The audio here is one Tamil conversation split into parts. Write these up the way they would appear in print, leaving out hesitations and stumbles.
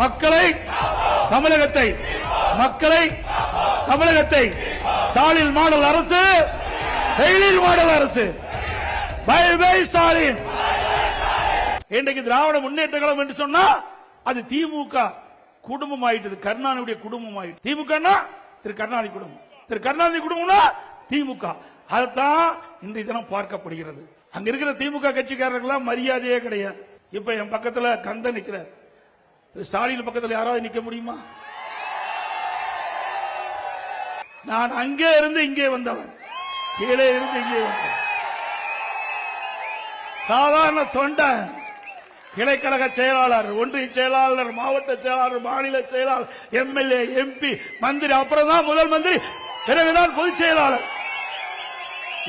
மக்களை தமிழகத்தை மக்களை தமிழகத்தை ஸ்டாலின் மாடல் அரசு, ஃபெயிலியர் மாடல் அரசு. Bye bye Stalin. இன்றைக்கு திராவிட முன்னேற்ற கழகம் என்று சொன்னா அது திமுக குடும்பம் ஆயிட்டது, கருணாநிதியுடைய குடும்பம் ஆயிட்டு. திமுக திரு கருணாநிதி குடும்பம், திரு கருணாநிதி குடும்பம்னா திமுக. அதுதான் இன்றைய தினம் பார்க்கப்படுகிறது. அங்க இருக்கிற திமுக கட்சிக்காரர்கள் மரியாதையே கிடையாது. இப்ப என் பக்கத்துல கந்த நிக்கிறார், திரு ஸ்டாலின் பக்கத்தில் யாராவது நிக்க முடியுமா? நான் அங்கே இருந்து இங்கே வந்தவன், கீழே இருந்து இங்கே வந்தவன், சாதாரண தொண்டன், கிளைக்கழக செயலாளர், ஒன்றிய செயலாளர், மாவட்ட செயலாளர், மாநில செயலாளர், எம்எல்ஏ, எம்பி, மந்திரி, அப்புறம் தான் முதல் மந்திரி, பிறகுதான் பொதுச் செயலாளர்.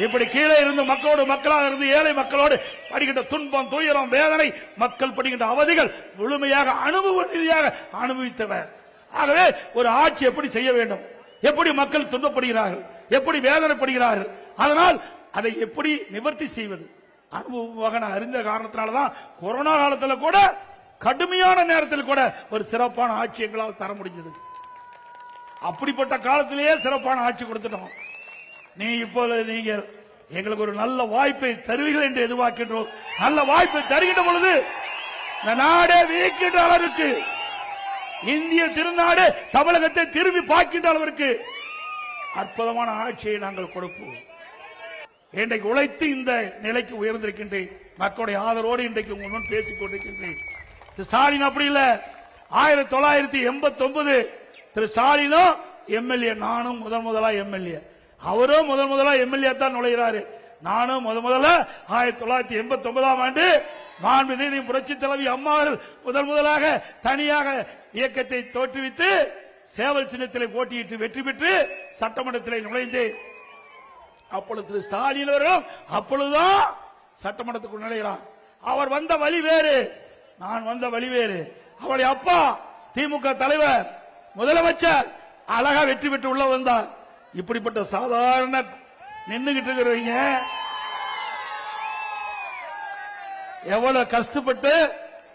இப்படி கீழே இருந்து மக்களோடு மக்களாக இருந்து ஏழை மக்களோடு படுகின்ற துன்பம், துயரம், வேதனை, மக்கள் படுகின்ற அவதிகள் முழுமையாக அனுபவ ரீதியாக அனுபவித்தவர். ஆகவே ஒரு ஆட்சி எப்படி செய்ய வேண்டும், எப்படி மக்கள் துன்பப்படுகிறார்கள், எப்படி வேதனைப்படுகிறார்கள், அதனால் அதை எப்படி நிவர்த்தி செய்வது அனுபவமாக நான் அறிந்த காரணத்தினால்தான் கொரோனா காலத்தில் கூட கடுமையான நேரத்தில் கூட ஒரு சிறப்பான ஆட்சி எங்களால் தர முடிஞ்சது. அப்படிப்பட்ட காலத்திலேயே சிறப்பான ஆட்சி கொடுத்துட்டோம். நீ இப்போது நீங்கள் எங்களுக்கு ஒரு நல்ல வாய்ப்பை தருவீர்கள் என்று எதிர்பார்க்கின்றோம். நல்ல வாய்ப்பை தருகின்ற பொழுது இந்த நாடே வியக்கின்ற அளவிற்கு, இந்திய திருநாடு தமிழகத்தை திரும்பி பார்க்கின்ற அளவிற்கு அற்புதமான ஆட்சியை நாங்கள் கொடுப்போம். இன்றைக்கு உழைத்து இந்த நிலைக்கு உயர்ந்திருக்கின்றேன். மக்களுடைய ஆதரவோடு இன்றைக்கு உங்கள் முன் பேசிக் கொண்டிருக்கின்றேன். திரு ஸ்டாலின் அப்படி இல்ல. 1989 திரு ஸ்டாலினும் எம்எல்ஏ, நானும் முதலா எம்எல்ஏ, அவரும் முதலா எம்எல்ஏ தான் நுழைகிறாரு. நானும் முதல்ல 1989ஆம் ஆண்டு மாண்புமிகு புரட்சி தலைவி அம்மா முதலாக தனியாக இயக்கத்தை தோற்றுவித்து சேவல் சின்னத்திலே போட்டியிட்டு வெற்றி பெற்று சட்டமன்றத்திலே நுழைந்தேன். அப்பொழுது திரு ஸ்டாலின் அவர்களும் அப்பொழுதுதான் சட்டமன்றத்துக்கு நுழைகிறார். அவர் வந்த வழி வேறு, நான் வந்த வழி வேறு. அவருடைய அப்பா திமுக தலைவர், முதலமைச்சர், அழகா வெற்றி பெற்று உள்ள வந்தார். இப்படிப்பட்ட சாதாரண நின்றுகிட்டு இருக்கிறவங்க எவ்வளவு கஷ்டப்பட்டு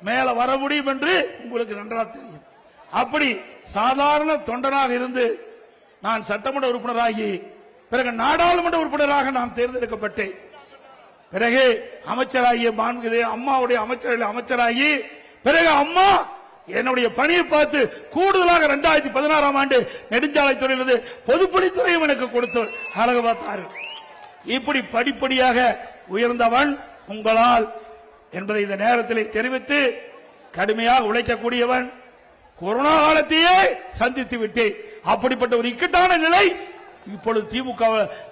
மேல வர முடியும் என்று உங்களுக்கு நன்றாக தெரியும். அப்படி சாதாரண தொண்டனாக இருந்து நான் சட்டமன்ற உறுப்பினராகி பிறகு நாடாளுமன்ற உறுப்பினராக நான் தேர்ந்தெடுக்கப்பட்டேன். பிறகு அமைச்சராகிய மாண்புமிகு அம்மாவுடைய அமைச்சராகி பிறகு அம்மா என்னுடைய பணியை பார்த்து கூடுதலாக 2016ஆம் ஆண்டு நெடுஞ்சாலைத்துறையிலிருந்து பொதுப்பணித்துறையும் எனக்கு கொடுத்து அழகு பார்த்தார்கள். இப்படி படிப்படியாக உயர்ந்தவன் உங்களால் என்பதை இந்த நேரத்தில் தெரிவித்து, கடுமையாக உழைக்கக்கூடியவன், கொரோனா காலத்தையே சந்தித்து விட்டேன். அப்படிப்பட்ட ஒரு இக்கட்டான நிலை இப்பொழுது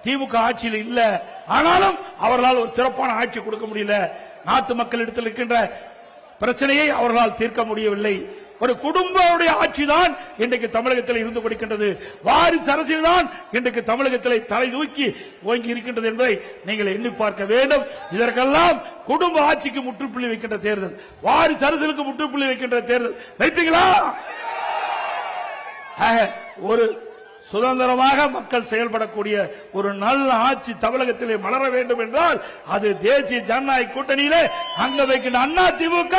திமுக ஆட்சியில் இல்ல. ஆனாலும் அவர்களால் ஒரு சிறப்பான ஆட்சி கொடுக்க முடியல. நாட்டு மக்கள் இடத்தில் இருக்கின்ற பிரச்சனையை அவர்களால் தீர்க்க முடியவில்லை. ஒரு குடும்பமுடைய ஆட்சி தான் இன்றைக்கு தமிழகத்தில் இருந்து கொடுக்கின்றது. வாரிசு அரசியல் தான் இன்றைக்கு தமிழகத்தில் தலை தூக்கி ஓங்கி இருக்கின்றது என்பதை நீங்கள் எண்ணி பார்க்க வேண்டும். இதற்கெல்லாம் குடும்ப ஆட்சிக்கு முற்றுப்புள்ளி வைக்கின்ற தேர்தல், வாரிசு அரசியலுக்கு முற்றுப்புள்ளி வைக்கின்ற தேர்தல் வைப்பீங்களா? ஒரு சுதந்திரமாக மக்கள் செயல்படக்கூடிய ஒரு நல்ல ஆட்சி தமிழகத்திலே மலர வேண்டும் என்றால் அது தேசிய ஜனநாயக கூட்டணியிலே அங்க வைக்கின்ற அண்ணா திமுக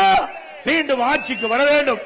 மீண்டும் ஆட்சிக்கு வர வேண்டும்.